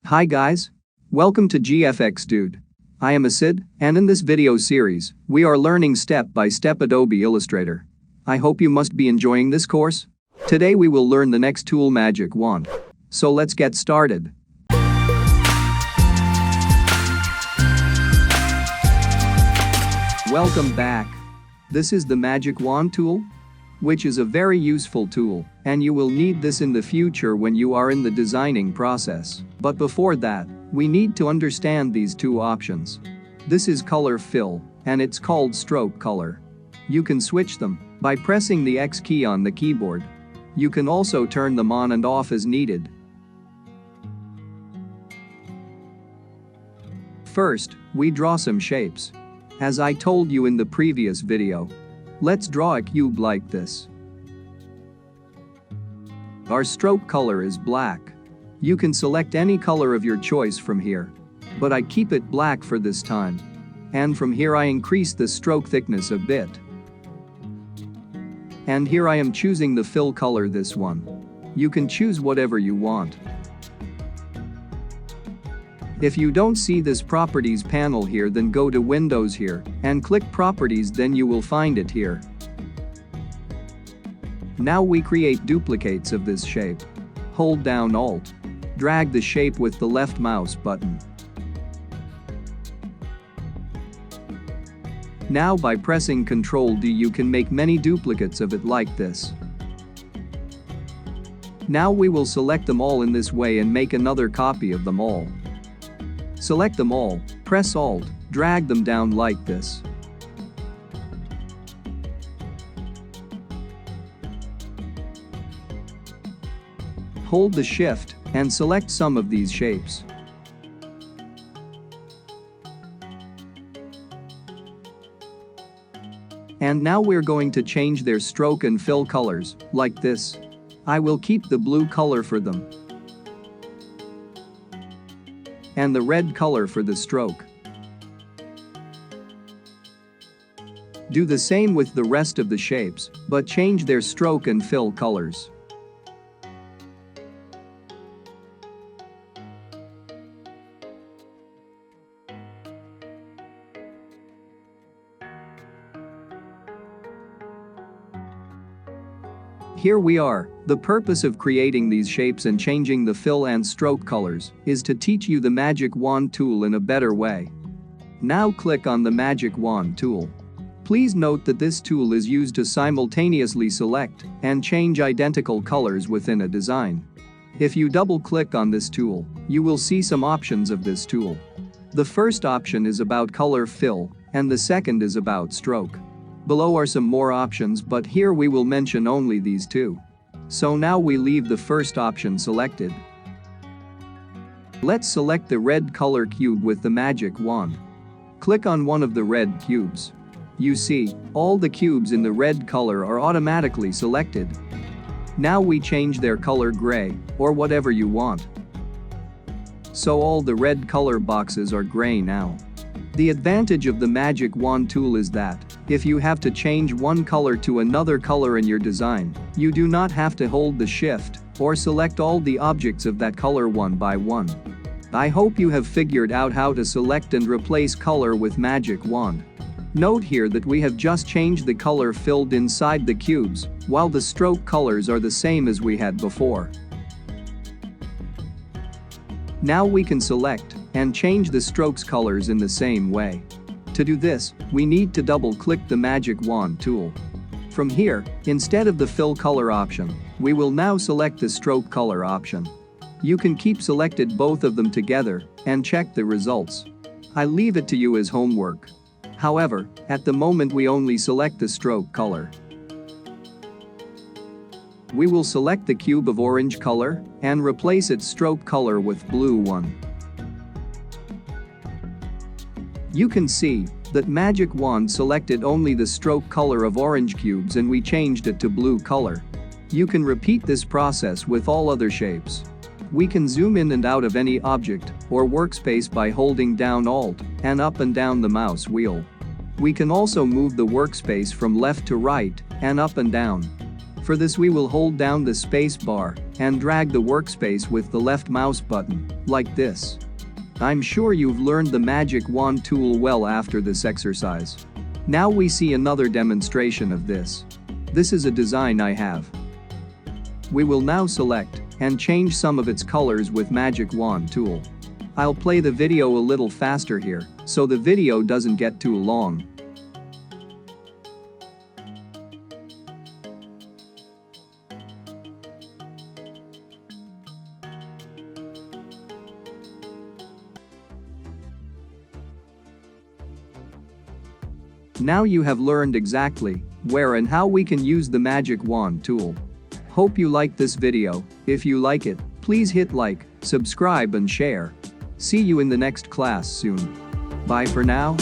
Hi guys. Welcome to GFXDude. I am Asid, and in this video series, we are learning step-by-step Adobe Illustrator. I hope you must be enjoying this course. Today we will learn the next tool, Magic Wand. So let's get started. Welcome back. This is the Magic Wand tool, which is a very useful tool, and you will need this in the future when you are in the designing process. But before that, we need to understand these two options. This is color fill, and it's called stroke color. You can switch them by pressing the X key on the keyboard. You can also turn them on and off as needed. First, we draw some shapes. As I told you in the previous video, let's draw a cube like this. Our stroke color is black. You can select any color of your choice from here, but I keep it black for this time. And from here I increase the stroke thickness a bit. And here I am choosing the fill color, this one. You can choose whatever you want. If you don't see this properties panel here, then go to Windows here and click properties, then you will find it here. Now we create duplicates of this shape. Hold down Alt. Drag the shape with the left mouse button. Now by pressing Ctrl D you can make many duplicates of it like this. Now we will select them all in this way and make another copy of them all. Select them all, press Alt, drag them down like this. Hold the Shift and select some of these shapes. And now we're going to change their stroke and fill colors, like this. I will keep the blue color for them and the red color for the stroke. Do the same with the rest of the shapes, but change their stroke and fill colors. Here we are. The purpose of creating these shapes and changing the fill and stroke colors is to teach you the Magic Wand tool in a better way. Now click on the Magic Wand tool. Please note that this tool is used to simultaneously select and change identical colors within a design. If you double-click on this tool, you will see some options of this tool. The first option is about color fill, and the second is about stroke. Below are some more options, but here we will mention only these two. So now we leave the first option selected. Let's select the red color cube with the Magic Wand. Click on one of the red cubes. You see, all the cubes in the red color are automatically selected. Now we change their color gray, or whatever you want. So all the red color boxes are gray now. The advantage of the Magic Wand tool is that, if you have to change one color to another color in your design, you do not have to hold the Shift or select all the objects of that color one by one. I hope you have figured out how to select and replace color with Magic Wand. Note here that we have just changed the color filled inside the cubes, while the stroke colors are the same as we had before. Now we can select and change the strokes colors in the same way. To do this, we need to double-click the Magic Wand tool. From here, instead of the fill color option, we will now select the stroke color option. You can keep selected both of them together and check the results. I leave it to you as homework. However, at the moment we only select the stroke color. We will select the cube of orange color and replace its stroke color with blue one. You can see that Magic Wand selected only the stroke color of orange cubes and we changed it to blue color. You can repeat this process with all other shapes. We can zoom in and out of any object or workspace by holding down Alt and up and down the mouse wheel. We can also move the workspace from left to right and up and down. For this we will hold down the space bar and drag the workspace with the left mouse button, like this. I'm sure you've learned the magic wand tool well after this exercise. Now we see another demonstration of this. This is a design I have. We will now select and change some of its colors with magic wand tool. I'll play the video a little faster here, so the video doesn't get too long. Now you have learned exactly where and how we can use the magic wand tool. Hope you liked this video. If you like it, please hit like, subscribe and share. See you in the next class soon. Bye for now.